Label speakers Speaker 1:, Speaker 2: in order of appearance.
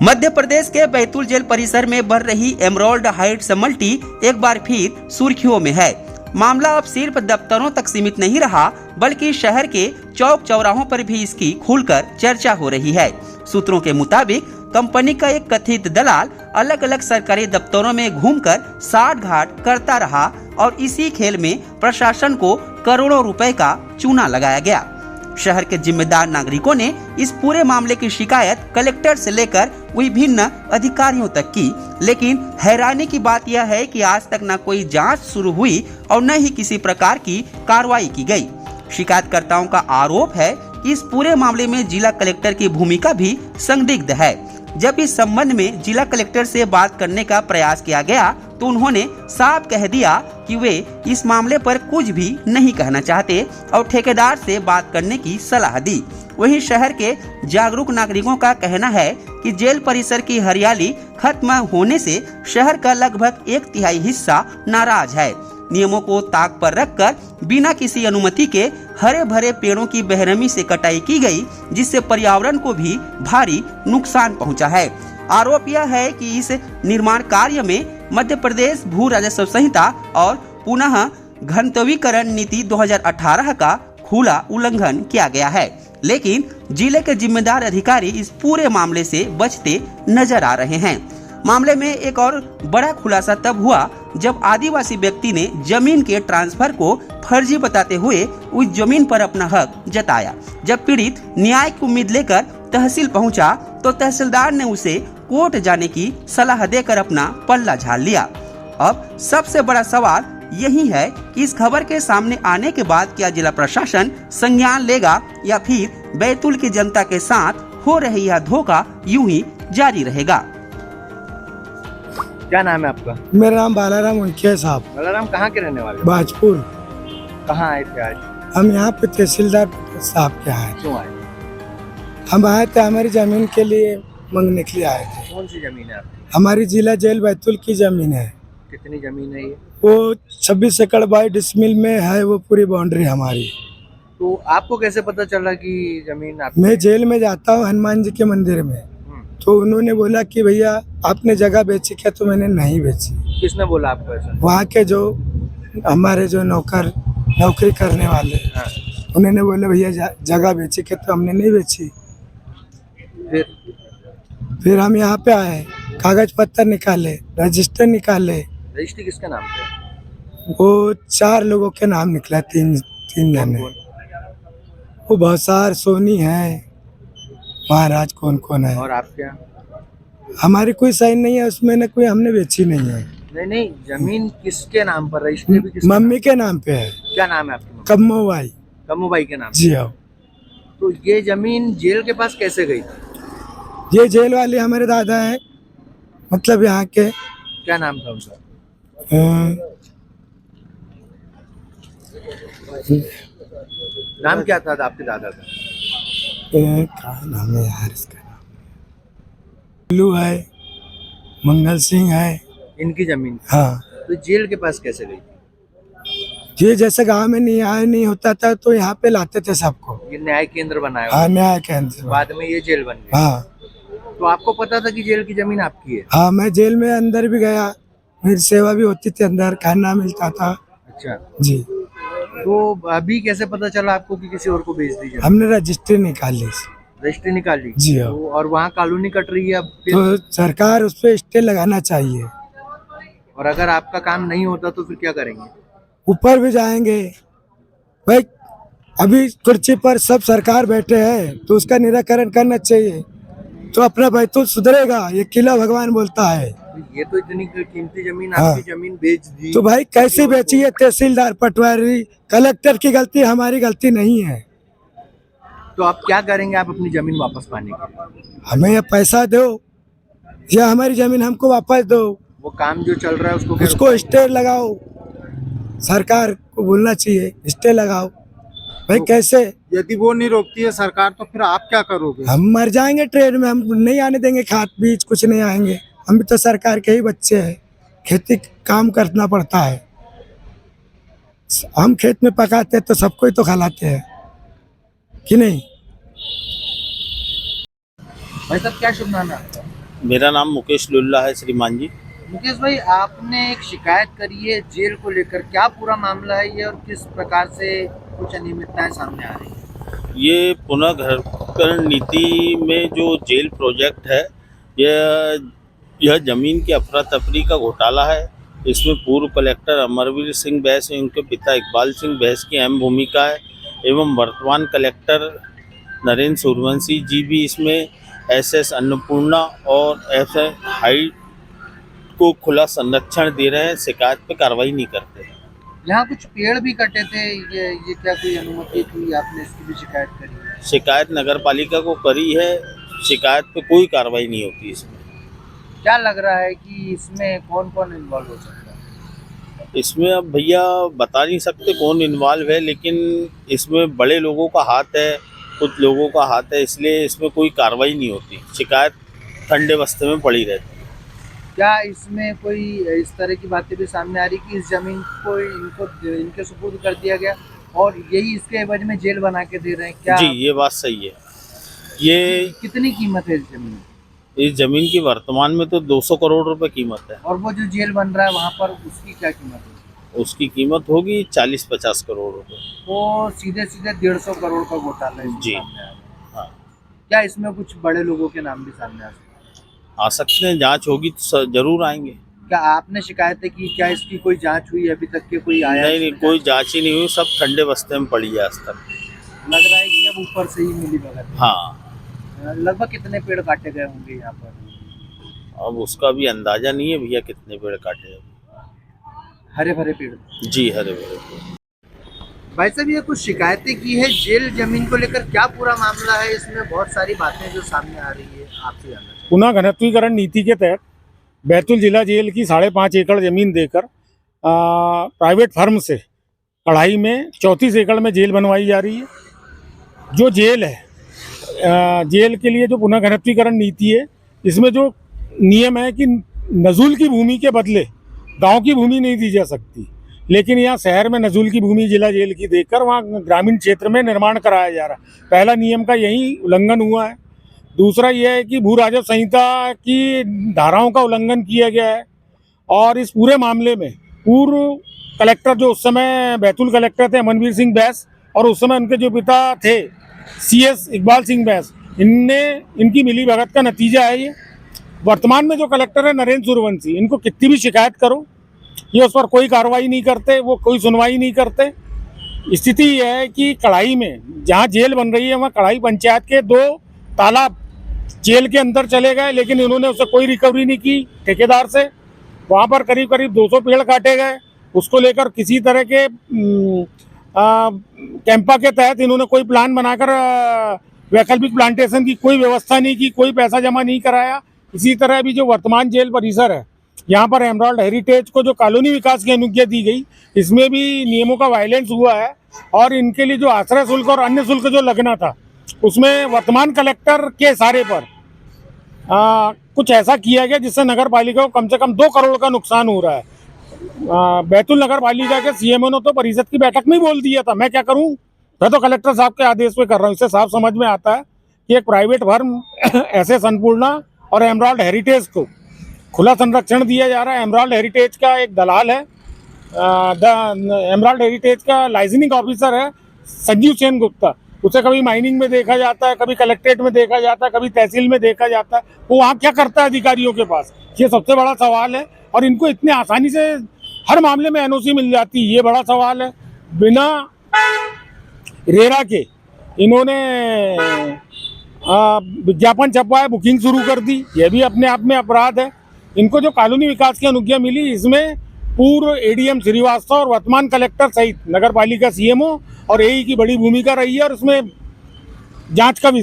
Speaker 1: मध्य प्रदेश के बैतूल जेल परिसर में बढ़ रही एमराल्ड हाइट्स मल्टी एक बार फिर सुर्खियों में है। मामला अब सिर्फ दफ्तरों तक सीमित नहीं रहा, बल्कि शहर के चौक चौराहों पर भी इसकी खुलकर चर्चा हो रही है। सूत्रों के मुताबिक कंपनी का एक कथित दलाल अलग अलग सरकारी दफ्तरों में घूमकर साठ घाट करता रहा और इसी खेल में प्रशासन को करोड़ों रुपए का चूना लगाया गया। शहर के जिम्मेदार नागरिकों ने इस पूरे मामले की शिकायत कलेक्टर से लेकर विभिन्न अधिकारियों तक की, लेकिन हैरानी की बात यह है कि आज तक न कोई जांच शुरू हुई और न ही किसी प्रकार की कार्रवाई की गई। शिकायतकर्ताओं का आरोप है कि इस पूरे मामले में जिला कलेक्टर की भूमिका भी संदिग्ध है। जब इस संबंध में जिला कलेक्टर से बात करने का प्रयास किया गया तो उन्होंने साफ कह दिया कि वे इस मामले पर कुछ भी नहीं कहना चाहते और ठेकेदार से बात करने की सलाह दी। वहीं शहर के जागरूक नागरिकों का कहना है कि जेल परिसर की हरियाली खत्म होने से शहर का लगभग 1/3 हिस्सा नाराज है। नियमों को ताक पर रखकर बिना किसी अनुमति के हरे भरे पेड़ों की बेरहमी से कटाई की गई, जिससे पर्यावरण को भी भारी नुकसान पहुंचा है। आरोप यह है कि इस निर्माण कार्य में मध्य प्रदेश भू राजस्व संहिता और पुनः घनत्वीकरण नीति 2018 का खुला उल्लंघन किया गया है, लेकिन जिले के जिम्मेदार अधिकारी इस पूरे मामले से बचते नजर आ रहे हैं। मामले में एक और बड़ा खुलासा तब हुआ जब आदिवासी व्यक्ति ने जमीन के ट्रांसफर को फर्जी बताते हुए उस जमीन पर अपना हक जताया। जब पीड़ित न्याय की उम्मीद लेकर तहसील पहुंचा तो तहसीलदार ने उसे कोर्ट जाने की सलाह देकर अपना पल्ला झाड़ लिया। अब सबसे बड़ा सवाल यही है कि इस खबर के सामने आने के बाद क्या जिला प्रशासन संज्ञान लेगा या फिर बैतूल की जनता के साथ हो रही यह धोखा यूं ही जारी रहेगा।
Speaker 2: क्या नाम है आपका?
Speaker 3: मेरा नाम बालाराम उनके साहब।
Speaker 2: बालाराम कहाँ के रहने वाले?
Speaker 3: बाजपुर।
Speaker 2: कहाँ आए थे आज?
Speaker 3: हम यहाँ पे तहसीलदार साहब के आए।
Speaker 2: क्यों आए?
Speaker 3: हम आए थे हमारी जमीन के लिए मांगने के लिए आए थे।
Speaker 2: कौन सी जमीन है आपकी?
Speaker 3: हमारी जिला जेल बैतूल की जमीन है।
Speaker 2: कितनी जमीन है ये?
Speaker 3: वो 26 एकड़ 22 डिसमिल में है, वो पूरी बाउंड्री हमारी।
Speaker 2: तो आपको कैसे पता चला कि जमीन आपकी?
Speaker 3: मैं जेल में जाता हूँ हनुमान जी के मंदिर में, तो उन्होंने बोला कि भैया आपने जगह बेची क्या? तो मैंने नहीं बेची।
Speaker 2: किसने बोला आपको ऐसा?
Speaker 3: वहाँ के जो हमारे जो नौकरी करने वाले,
Speaker 2: हाँ।
Speaker 3: उन्होंने बोला भैया जगह बेची क्या? तो हमने नहीं बेची। फिर हम यहाँ पे आए, कागज पत्तर निकाले, रजिस्टर निकाले।
Speaker 2: रजिस्ट्री किसके नाम पे?
Speaker 3: वो 4 लोगों के नाम निकला, तीन जने। वो भौसार, सोनी है, महाराज कौन कौन है।
Speaker 2: और आपके यहाँ?
Speaker 3: हमारी कोई साइन नहीं है उसमें, न कोई हमने बेची नहीं है।
Speaker 2: नहीं, जमीन किसके नाम पर? रजिस्ट्री भी किसके?
Speaker 3: मम्मी के नाम पे है।
Speaker 2: क्या नाम है आपकी?
Speaker 3: कम्मो बाई।
Speaker 2: कम्मू बाई के नाम?
Speaker 3: जी हाँ।
Speaker 2: तो ये जमीन जेल के पास कैसे गई?
Speaker 3: ये जेल वाले हमारे दादा हैं, मतलब यहाँ के।
Speaker 2: क्या नाम था उनका? नाम क्या था आपके दादा का?
Speaker 3: क्या नाम है यार इसका? लू है, मंगल सिंह है।
Speaker 2: इनकी जमीन?
Speaker 3: हाँ।
Speaker 2: तो जेल के पास कैसे गई?
Speaker 3: ये जैसे गांव में नहीं होता था तो यहाँ पे लाते थे सबको।
Speaker 2: ये न्याय केंद्र बनाया?
Speaker 3: हाँ, न्याय केंद्र।
Speaker 2: बाद में ये जेल बन गई?
Speaker 3: हाँ।
Speaker 2: तो आपको पता था कि जेल की जमीन आपकी है?
Speaker 3: हाँ, मैं जेल में अंदर भी गया, मेरी सेवा भी होती थी, अंदर खाना मिलता था।
Speaker 2: अच्छा
Speaker 3: जी।
Speaker 2: तो अभी कैसे पता चला आपको कि किसी और को बेच दीजिए?
Speaker 3: हमने रजिस्ट्री निकाली।
Speaker 2: रजिस्ट्री निकाली?
Speaker 3: जी हाँ।
Speaker 2: तो और वहाँ कॉलोनी कट रही है अब फिर?
Speaker 3: तो सरकार उस पर स्टे लगाना चाहिए।
Speaker 2: और अगर आपका काम नहीं होता तो फिर क्या करेंगे?
Speaker 3: ऊपर भी जाएंगे भाई। अभी कुर्सी पर सब सरकार बैठे हैं तो उसका निराकरण करना चाहिए, तो अपना बैतूल सुधरेगा। ये किला भगवान बोलता है।
Speaker 2: ये तो इतनी कीमती जमीन,
Speaker 3: हाँ।
Speaker 2: आपकी जमीन बेच दी
Speaker 3: तो भाई कैसे बेची है? तहसीलदार, पटवारी, कलेक्टर की गलती, हमारी गलती नहीं है।
Speaker 2: तो आप क्या करेंगे आप अपनी जमीन वापस पाने के लिए?
Speaker 3: हमें ये पैसा दो या हमारी जमीन हमको वापस दो।
Speaker 2: वो काम जो चल रहा है
Speaker 3: उसको स्टे लगाओ। सरकार को बोलना चाहिए स्टे लगाओ। भाई
Speaker 4: तो
Speaker 3: कैसे?
Speaker 4: यदि वो नहीं रोकती है सरकार तो फिर आप क्या करोगे?
Speaker 3: हम मर जाएंगे ट्रेड में, हम नहीं आने देंगे। खाद बीज कुछ नहीं आएंगे। हम भी तो सरकार के ही बच्चे हैं, खेती काम करना पड़ता है। हम खेत में पकाते हैं तो सबको ही तो खिलाते हैं कि नहीं?
Speaker 2: भाई साहब क्या शुभ नाम है आपका?
Speaker 5: मेरा नाम मुकेश लुल्ला है श्रीमान जी।
Speaker 2: मुकेश भाई, आपने एक शिकायत करी है जेल को लेकर, क्या पूरा मामला है ये और किस प्रकार से कुछ अनियमितताएं सामने आ रही है?
Speaker 5: ये पुनर्घरकरण नीति में जो जेल प्रोजेक्ट है, यह जमीन की अफरा तफरी का घोटाला है। इसमें पूर्व कलेक्टर अमरवीर सिंह बैस और उनके पिता इकबाल सिंह बैस की अहम भूमिका है एवं वर्तमान कलेक्टर नरेंद्र सूर्यवंशी जी भी इसमें SS अन्नपूर्णा और SS हाइट को खुला संरक्षण दे रहे हैं, शिकायत पे कार्रवाई नहीं करते।
Speaker 2: यहाँ कुछ पेड़ भी कटे थे, ये क्या कोई अनुमति थी? आपने इसकी भी शिकायत करी है?
Speaker 5: शिकायत नगर पालिका को करी है, शिकायत पे कोई कार्रवाई नहीं होती। इसमें
Speaker 2: क्या लग रहा है कि इसमें कौन कौन इन्वॉल्व हो सकता है?
Speaker 5: इसमें अब भैया बता नहीं सकते कौन इन्वॉल्व है, लेकिन इसमें बड़े लोगों का हाथ है, कुछ लोगों का हाथ है, इसलिए इसमें कोई कार्रवाई नहीं होती। शिकायत ठंडे बस्ते में पड़ी रहती है।
Speaker 2: क्या इसमें कोई इस तरह की बातें भी सामने आ रही कि इस जमीन को इनके सुपुर्द कर दिया गया और यही इसके एवज में जेल बना के दे रहे हैं? क्या
Speaker 5: जी, ये बात सही है। ये
Speaker 2: कितनी कीमत है इस जमीन की?
Speaker 5: इस जमीन की वर्तमान में तो 200 करोड़ रुपए कीमत है।
Speaker 2: और वो जो जेल बन रहा है वहाँ पर उसकी क्या कीमत है?
Speaker 5: उसकी कीमत होगी 40-50 करोड़ रुपए।
Speaker 2: तो सीधे सीधे 150 करोड़ का घोटाला है
Speaker 5: जी।
Speaker 2: सामने आ रहा है।
Speaker 5: हाँ,
Speaker 2: क्या इसमें कुछ बड़े लोगों के नाम भी सामने आ सकते हैं?
Speaker 5: जांच होगी तो जरूर आएंगे।
Speaker 2: क्या आपने शिकायतें की? क्या इसकी कोई जांच हुई? अभी तक के कोई आया?
Speaker 5: नहीं, कोई जांच ही नहीं हुई, सब ठंडे बस्ते में पड़ी है आज तक।
Speaker 2: लग रहा है कि अब ऊपर से ही मिली भगत है।
Speaker 5: हाँ,
Speaker 2: लगभग कितने पेड़ काटे गए होंगे यहाँ पर?
Speaker 5: अब उसका भी अंदाजा नहीं है भैया कितने पेड़ काटे हैं।
Speaker 2: हरे भरे पेड़।
Speaker 5: जी, हरे भरे पेड़।
Speaker 2: भाई साहब, ये कुछ शिकायतें की है जेल जमीन को लेकर, क्या पूरा मामला है? इसमें बहुत सारी बातें जो सामने आ रही है, आपसे जानना चाहिए।
Speaker 6: पुनः घनत्वीकरण नीति के तहत बैतूल जिला जेल की 5.5 एकड़ जमीन देकर प्राइवेट फर्म से कढ़ाई में 34 एकड़ में जेल बनवाई जा रही है। जो जेल है, जेल के लिए जो पुनः घनत्वीकरण नीति है, इसमें जो नियम है कि नजूल की भूमि के बदले गांव की भूमि नहीं दी जा सकती, लेकिन यहाँ शहर में नजूल की भूमि जिला जेल की देकर वहाँ ग्रामीण क्षेत्र में निर्माण कराया जा रहा है। पहला नियम का यही उल्लंघन हुआ है। दूसरा यह है कि भू राजस्व संहिता की धाराओं का उल्लंघन किया गया है। और इस पूरे मामले में पूर्व कलेक्टर जो उस समय बैतूल कलेक्टर थे अमरवीर सिंह बैस, और उस समय उनके जो पिता थे CS इकबाल सिंह बैस, इनकी मिलीभगत का नतीजा है ये। वर्तमान में जो कलेक्टर है नरेंद्र सूर्यवंशी, इनको कितनी भी शिकायत करो, ये उस पर कोई कार्रवाई नहीं करते, वो कोई सुनवाई नहीं करते। स्थिति यह है कि कढ़ाई में जहाँ जेल बन रही है वहाँ कढ़ाई पंचायत के 2 तालाब जेल के अंदर चले गए, लेकिन इन्होंने उससे कोई रिकवरी नहीं की ठेकेदार से। वहाँ पर करीब करीब 200 पेड़ काटे गए। उसको लेकर किसी तरह के कैंपा के तहत इन्होंने कोई प्लान बनाकर वैकल्पिक प्लांटेशन की कोई व्यवस्था नहीं की, कोई पैसा जमा नहीं कराया। इसी तरह अभी जो वर्तमान जेल परिसर है, यहाँ पर एमराल्ड हेरिटेज को जो कॉलोनी विकास की अनुज्ञा दी गई, इसमें भी नियमों का वायलेंस हुआ है। और इनके लिए जो आश्रय शुल्क और अन्य शुल्क जो लगना था, उसमें वर्तमान कलेक्टर के इशारे पर कुछ ऐसा किया गया जिससे नगर पालिका को कम से कम 2 करोड़ का नुकसान हो रहा है। बैतूल नगर पालिका के CMO ने तो परिषद की बैठक में बोल दिया था। मैं क्या करूं, मैं तो कलेक्टर साहब के आदेश पे कर रहा हूं। इससे साफ समझ में आता है कि एक प्राइवेट फर्म SS अन्नपूर्णा और एमराल्ड हेरिटेज को खुला संरक्षण दिया जा रहा है। एमराल्ड हेरिटेज का एक दलाल है, एमराल्ड हेरिटेज का लाइसेंसिंग ऑफिसर है संजीव सेन गुप्ता। उसे कभी माइनिंग में देखा जाता है, कभी कलेक्ट्रेट में देखा जाता है, कभी तहसील में देखा जाता है। वो वहाँ क्या करता है अधिकारियों के पास, ये सबसे बड़ा सवाल है। और इनको इतने आसानी से हर मामले में NOC मिल जाती है, ये बड़ा सवाल है। बिना रेरा के इन्होंने विज्ञापन छपवाया, बुकिंग शुरू कर दी, यह भी अपने आप में अपराध है। इनको जो कॉलोनी विकास की अनुज्ञा मिली, इसमें पूर्व ADM श्रीवास्तव और वर्तमान कलेक्टर सहित नगर पालिका CMO और AE की बड़ी भूमिका रही है, और इसमें जांच का विषय